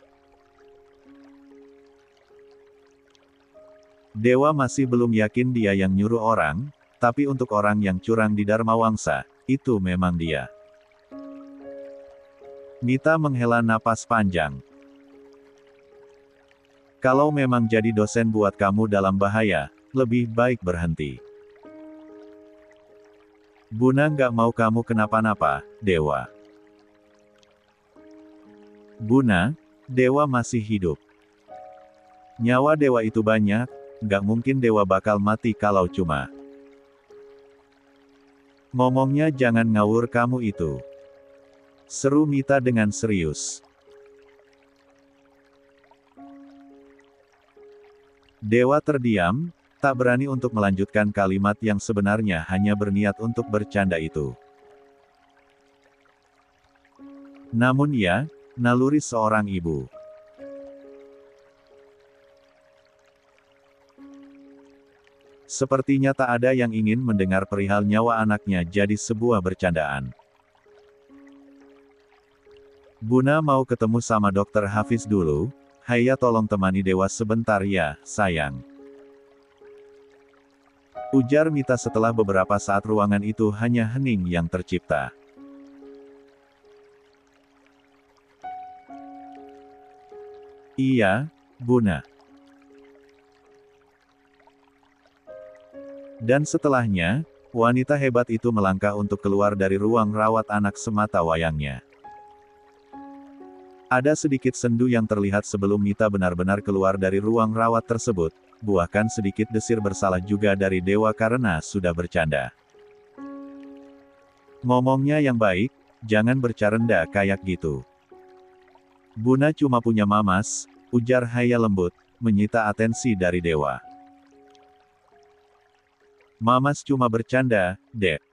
Dewa masih belum yakin dia yang nyuruh orang, tapi untuk orang yang curang di Dharma Wangsa, itu memang dia. Mita menghela napas panjang. Kalau memang jadi dosen buat kamu dalam bahaya, lebih baik berhenti. Buna nggak mau kamu kenapa-napa, Dewa. Buna, Dewa masih hidup. Nyawa Dewa itu banyak, nggak mungkin Dewa bakal mati kalau cuma. Ngomongnya jangan ngawur kamu itu. Seru Mita dengan serius. Dewa terdiam, tak berani untuk melanjutkan kalimat yang sebenarnya hanya berniat untuk bercanda itu. Namun ya, naluri seorang ibu. Sepertinya tak ada yang ingin mendengar perihal nyawa anaknya jadi sebuah bercandaan. Buna mau ketemu sama dokter Hafiz dulu. Haya tolong temani Dewa sebentar ya, sayang. Ujar Mita setelah beberapa saat ruangan itu hanya hening yang tercipta. Iya, Buna. Dan setelahnya, wanita hebat itu melangkah untuk keluar dari ruang rawat anak semata wayangnya. Ada sedikit sendu yang terlihat sebelum Mita benar-benar keluar dari ruang rawat tersebut, bahkan sedikit desir bersalah juga dari Dewa karena sudah bercanda. Ngomongnya yang baik, jangan bercanda kayak gitu. Buna cuma punya mamas, ujar Haya lembut, menyita atensi dari Dewa. Mamas cuma bercanda, Dek.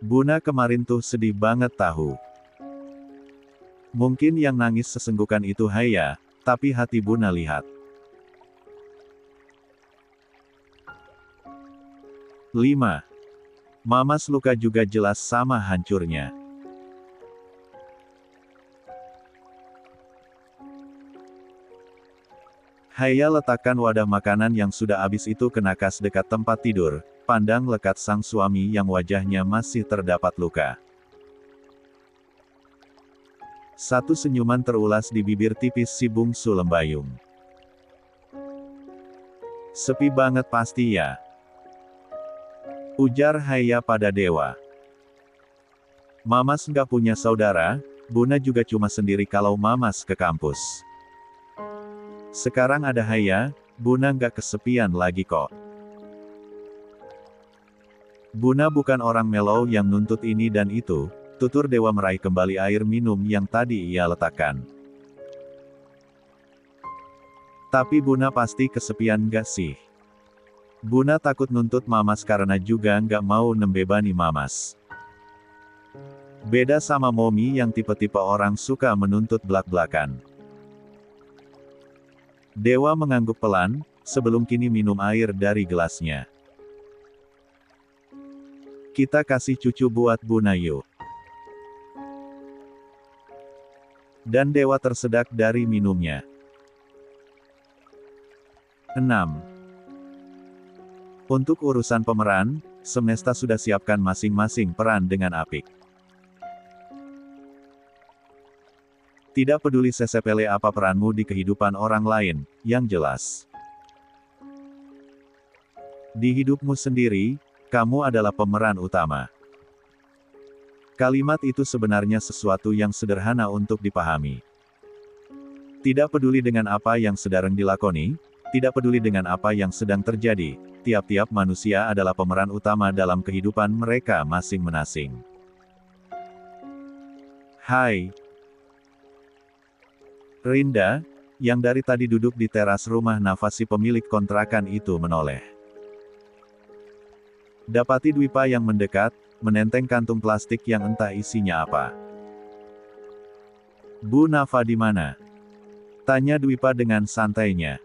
Buna kemarin tuh sedih banget tahu. Mungkin yang nangis sesenggukan itu Haya, tapi hati Buna lihat. 5. Mamas luka juga jelas sama hancurnya. Haya letakkan wadah makanan yang sudah habis itu ke nakas dekat tempat tidur, pandang lekat sang suami yang wajahnya masih terdapat luka. Satu senyuman terulas di bibir tipis si bungsu lembayung. Sepi banget pasti ya. Ujar Haya pada Dewa. Mamas nggak punya saudara, Buna juga cuma sendiri kalau Mamas ke kampus. Sekarang ada Haya, Buna nggak kesepian lagi kok. Buna bukan orang melau yang nuntut ini dan itu, tutur Dewa meraih kembali air minum yang tadi ia letakkan. Tapi Buna pasti kesepian nggak sih? Buna takut nuntut Mamas karena juga nggak mau membebani Mamas. Beda sama Momi yang tipe-tipe orang suka menuntut belak-belakan. Dewa mengangguk pelan, sebelum kini minum air dari gelasnya. Kita kasih cucu buat Buna yuk. Dan Dewa tersedak dari minumnya. 6. Untuk urusan pemeran, Semesta sudah siapkan masing-masing peran dengan apik. Tidak peduli sesepele apa peranmu di kehidupan orang lain, yang jelas. Di hidupmu sendiri, kamu adalah pemeran utama. Kalimat itu sebenarnya sesuatu yang sederhana untuk dipahami. Tidak peduli dengan apa yang sedang dilakoni, tidak peduli dengan apa yang sedang terjadi, tiap-tiap manusia adalah pemeran utama dalam kehidupan mereka masing-masing. Hai. Rinda, yang dari tadi duduk di teras rumah Nafasi pemilik kontrakan itu menoleh. Dapati Dwipa yang mendekat, menenteng kantung plastik yang entah isinya apa. Bu Nafa di mana? Tanya Dwipa dengan santainya.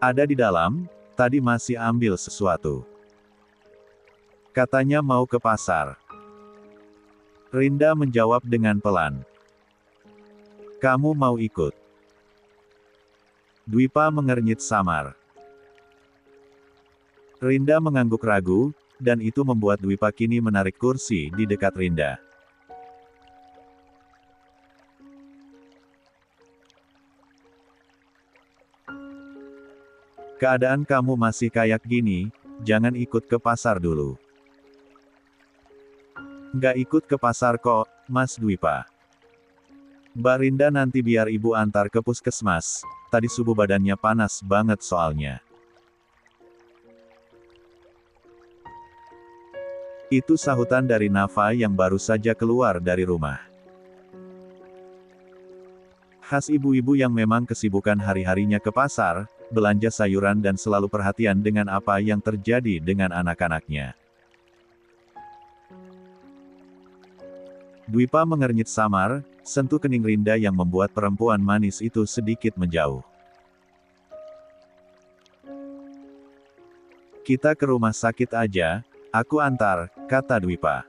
Ada di dalam, tadi masih ambil sesuatu. Katanya mau ke pasar. Rinda menjawab dengan pelan. Kamu mau ikut? Dwipa mengernyit samar. Rinda mengangguk ragu, dan itu membuat Dwipa kini menarik kursi di dekat Rinda. Keadaan kamu masih kayak gini, jangan ikut ke pasar dulu. Nggak ikut ke pasar kok, Mas Dwipa. Mbak Rinda nanti biar ibu antar ke puskesmas, tadi subuh badannya panas banget soalnya. Itu sahutan dari Nafa yang baru saja keluar dari rumah. Khas ibu-ibu yang memang kesibukan hari-harinya ke pasar, belanja sayuran dan selalu perhatian dengan apa yang terjadi dengan anak-anaknya. Dwipa mengernyit samar, sentuh kening Rinda yang membuat perempuan manis itu sedikit menjauh. Kita ke rumah sakit aja, aku antar, kata Dwipa.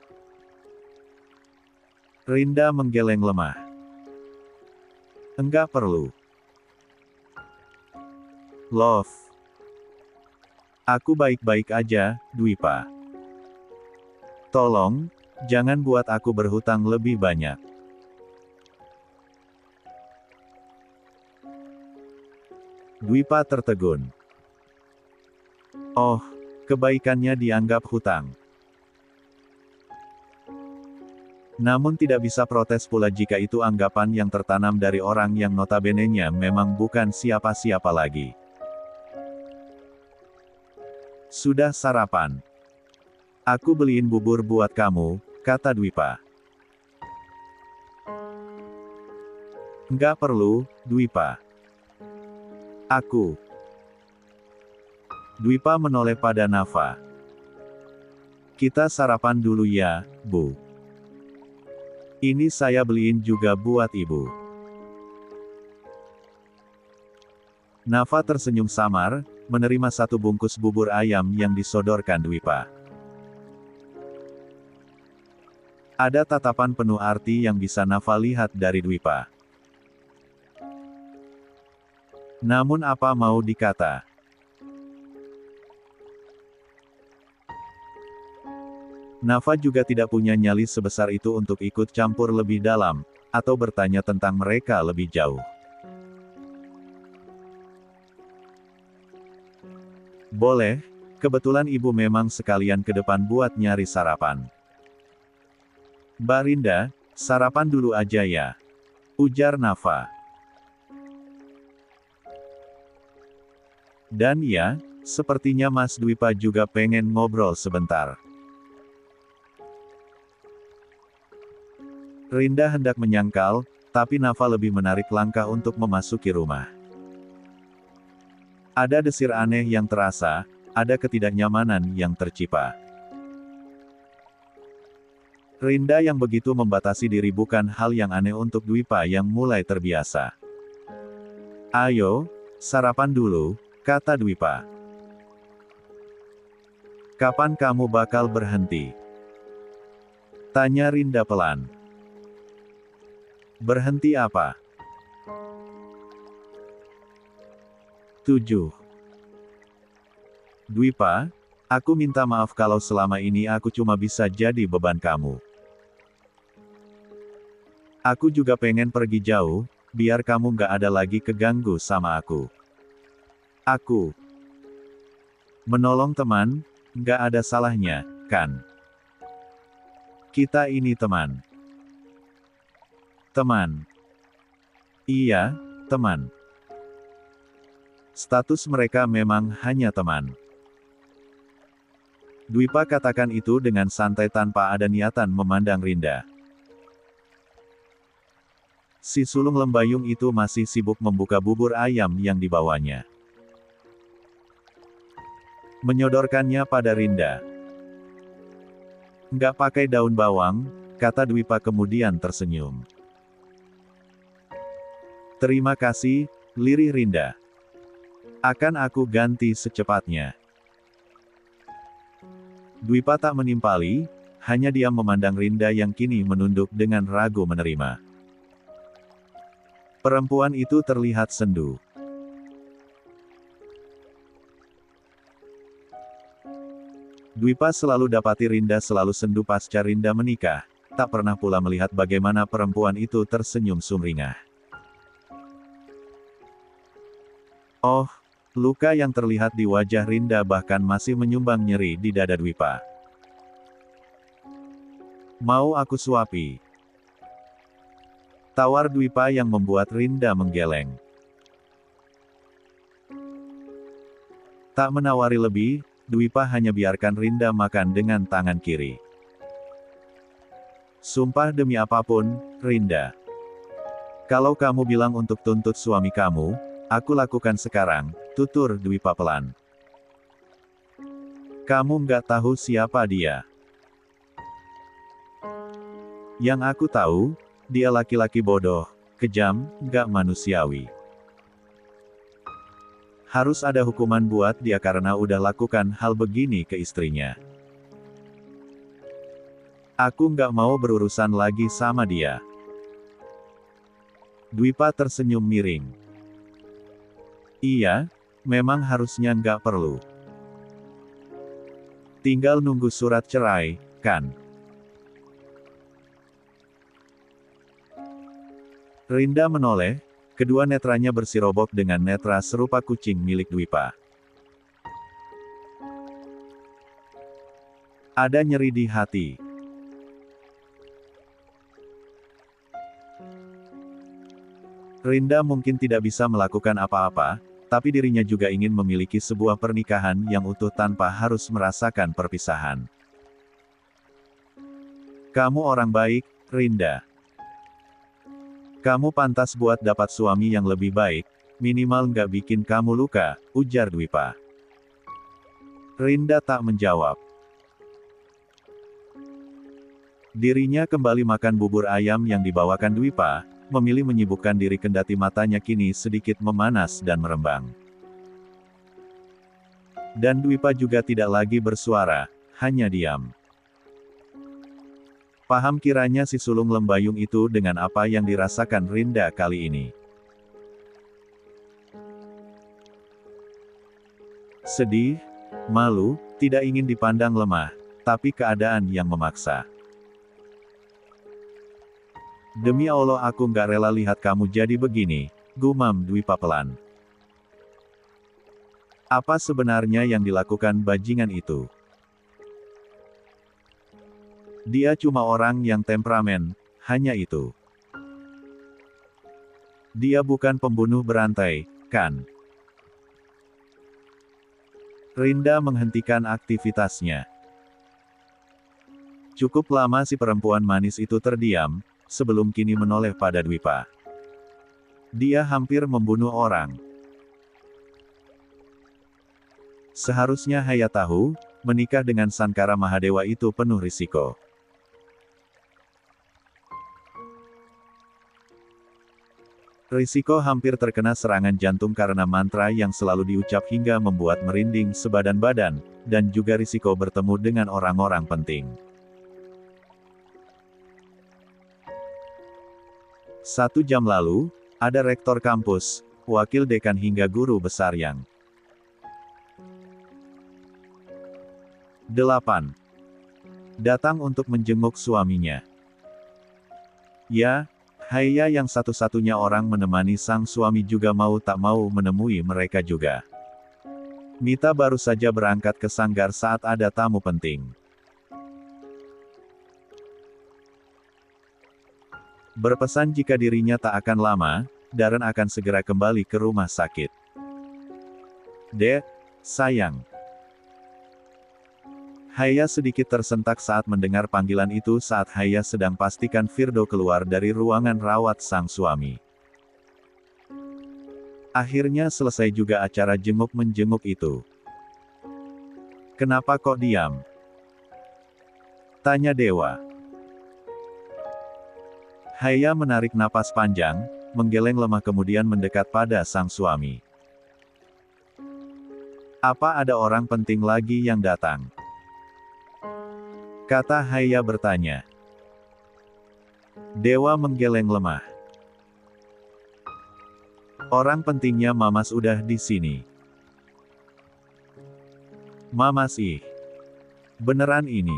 Rinda menggeleng lemah. Enggak perlu. Love. Aku baik-baik aja, Dwipa. Tolong, jangan buat aku berhutang lebih banyak. Dwipa tertegun. Oh, kebaikannya dianggap hutang. Namun tidak bisa protes pula jika itu anggapan yang tertanam dari orang yang notabene-nya memang bukan siapa-siapa lagi. Sudah sarapan? Aku beliin bubur buat kamu, kata Dwipa. Nggak perlu, Dwipa. Aku. Dwipa menoleh pada Nafa. Kita sarapan dulu ya, Bu. Ini saya beliin juga buat Ibu. Nafa tersenyum samar, menerima satu bungkus bubur ayam yang disodorkan Dwipa. Ada tatapan penuh arti yang bisa Nafa lihat dari Dwipa. Namun apa mau dikata? Nafa juga tidak punya nyali sebesar itu untuk ikut campur lebih dalam, atau bertanya tentang mereka lebih jauh. Boleh, kebetulan ibu memang sekalian ke depan buat nyari sarapan. Mbak Rinda, sarapan dulu aja ya, ujar Nafa. Dan ya, sepertinya Mas Dwipa juga pengen ngobrol sebentar. Rinda hendak menyangkal, tapi Nafa lebih menarik langkah untuk memasuki rumah. Ada desir aneh yang terasa, ada ketidaknyamanan yang tercipta. Rinda yang begitu membatasi diri bukan hal yang aneh untuk Dwipa yang mulai terbiasa. Ayo, sarapan dulu, kata Dwipa. Kapan kamu bakal berhenti? Tanya Rinda pelan. Berhenti apa? 7. Dwipa, aku minta maaf kalau selama ini aku cuma bisa jadi beban kamu. Aku juga pengen pergi jauh, biar kamu nggak ada lagi keganggu sama aku. Aku menolong teman, nggak ada salahnya, kan? Kita ini teman. Teman. Iya, teman. Status mereka memang hanya teman. Dwipa katakan itu dengan santai tanpa ada niatan memandang Rinda. Si sulung lembayung itu masih sibuk membuka bubur ayam yang dibawanya. Menyodorkannya pada Rinda. Nggak pakai daun bawang, kata Dwipa kemudian tersenyum. Terima kasih, lirih Rinda. Akan aku ganti secepatnya. Dwipa tak menimpali, hanya diam memandang Rinda yang kini menunduk dengan ragu menerima. Perempuan itu terlihat sendu. Dwipa selalu dapati Rinda selalu sendu pasca Rinda menikah, tak pernah pula melihat bagaimana perempuan itu tersenyum sumringah. Oh, luka yang terlihat di wajah Rinda bahkan masih menyumbang nyeri di dada Dwipa. Mau aku suapi? Tawar Dwipa yang membuat Rinda menggeleng. Tak menawari lebih, Dwipa hanya biarkan Rinda makan dengan tangan kiri. Sumpah demi apapun, Rinda. Kalau kamu bilang untuk tuntut suami kamu, aku lakukan sekarang, tutur Dwipa pelan. Kamu nggak tahu siapa dia. Yang aku tahu, dia laki-laki bodoh, kejam, nggak manusiawi. Harus ada hukuman buat dia karena udah lakukan hal begini ke istrinya. Aku nggak mau berurusan lagi sama dia. Dwipa tersenyum miring. Iya, memang harusnya nggak perlu. Tinggal nunggu surat cerai, kan? Rinda menoleh, kedua netranya bersirobok dengan netra serupa kucing milik Dwipa. Ada nyeri di hati. Rinda mungkin tidak bisa melakukan apa-apa, tapi dirinya juga ingin memiliki sebuah pernikahan yang utuh tanpa harus merasakan perpisahan. Kamu orang baik, Rinda. Kamu pantas buat dapat suami yang lebih baik, minimal nggak bikin kamu luka, ujar Dwipa. Rinda tak menjawab. Dirinya kembali makan bubur ayam yang dibawakan Dwipa, memilih menyibukkan diri kendati matanya kini sedikit memanas dan merembang. Dan Dwipa juga tidak lagi bersuara, hanya diam. Paham kiranya si sulung lembayung itu dengan apa yang dirasakan Rinda kali ini. Sedih, malu, tidak ingin dipandang lemah, tapi keadaan yang memaksa. Demi Allah aku nggak rela lihat kamu jadi begini, gumam Dwipa pelan. Apa sebenarnya yang dilakukan bajingan itu? Dia cuma orang yang temperamen, hanya itu. Dia bukan pembunuh berantai, kan? Rinda menghentikan aktivitasnya. Cukup lama si perempuan manis itu terdiam, sebelum kini menoleh pada Dwipa. Dia hampir membunuh orang. Seharusnya Haya tahu, menikah dengan Sankara Mahadewa itu penuh risiko. Risiko hampir terkena serangan jantung karena mantra yang selalu diucap hingga membuat merinding sebadan badan, dan juga risiko bertemu dengan orang-orang penting. 1 jam lalu, ada rektor kampus, wakil dekan hingga guru besar yang 8. Datang untuk menjenguk suaminya. Ya, Haya yang satu-satunya orang menemani sang suami juga mau tak mau menemui mereka juga. Mita baru saja berangkat ke sanggar saat ada tamu penting. Berpesan jika dirinya tak akan lama, Darren akan segera kembali ke rumah sakit. Dek, sayang. Haya sedikit tersentak saat mendengar panggilan itu saat Haya sedang pastikan Firdo keluar dari ruangan rawat sang suami. Akhirnya selesai juga acara jenguk-menjenguk itu. Kenapa kok diam? Tanya Dewa. Haya menarik napas panjang, menggeleng lemah kemudian mendekat pada sang suami. Apa ada orang penting lagi yang datang? Kata Haya bertanya. Dewa menggeleng lemah. Orang pentingnya Mamas udah di sini. Mamas ih. Beneran ini.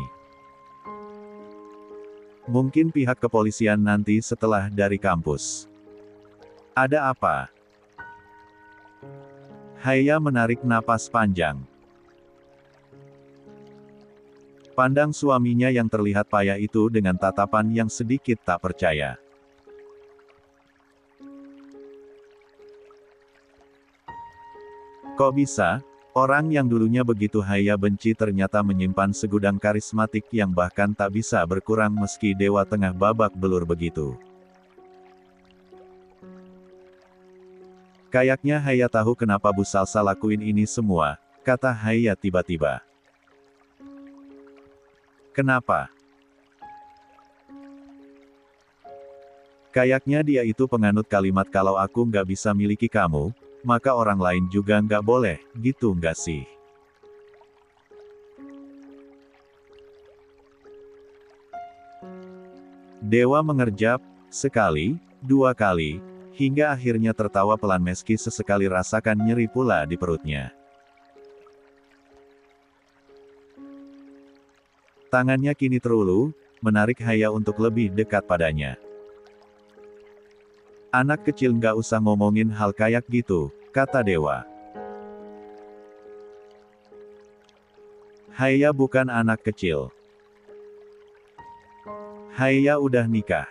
Mungkin pihak kepolisian nanti setelah dari kampus. Ada apa? Haya menarik napas panjang. Pandang suaminya yang terlihat payah itu dengan tatapan yang sedikit tak percaya. Kok bisa, orang yang dulunya begitu Haya benci ternyata menyimpan segudang karismatik yang bahkan tak bisa berkurang meski Dewa tengah babak belur begitu. Kayaknya Haya tahu kenapa Bu Salsa lakuin ini semua, kata Haya tiba-tiba. Kenapa? Kayaknya dia itu penganut kalimat kalau aku nggak bisa miliki kamu, maka orang lain juga nggak boleh, gitu nggak sih? Dewa mengerjap, sekali, dua kali, hingga akhirnya tertawa pelan meski sesekali rasakan nyeri pula di perutnya. Tangannya kini terulu, menarik Haya untuk lebih dekat padanya. Anak kecil nggak usah ngomongin hal kayak gitu, kata Dewa. Haya bukan anak kecil. Haya udah nikah.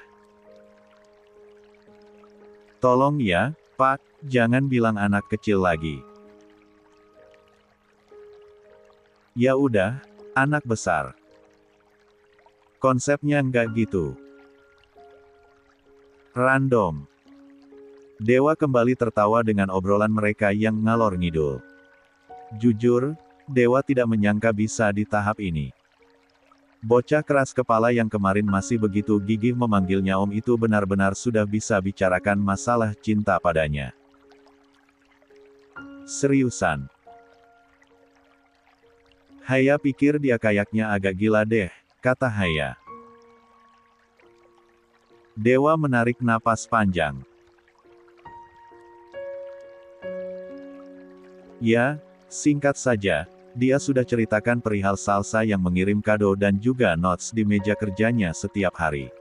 Tolong ya, Pak, jangan bilang anak kecil lagi. Ya udah, anak besar. Konsepnya nggak gitu. Random. Dewa kembali tertawa dengan obrolan mereka yang ngalor ngidul. Jujur, Dewa tidak menyangka bisa di tahap ini. Bocah keras kepala yang kemarin masih begitu gigih memanggilnya Om itu benar-benar sudah bisa bicarakan masalah cinta padanya. Seriusan. Haya pikir dia kayaknya agak gila deh, kata Haya. Dewa menarik napas panjang. Ya, singkat saja, dia sudah ceritakan perihal Salsa yang mengirim kado dan juga notes di meja kerjanya setiap hari.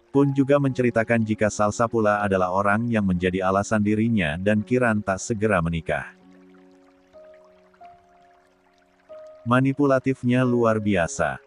Pun juga menceritakan jika Salsa pula adalah orang yang menjadi alasan dirinya dan Kiran tak segera menikah. Manipulatifnya luar biasa.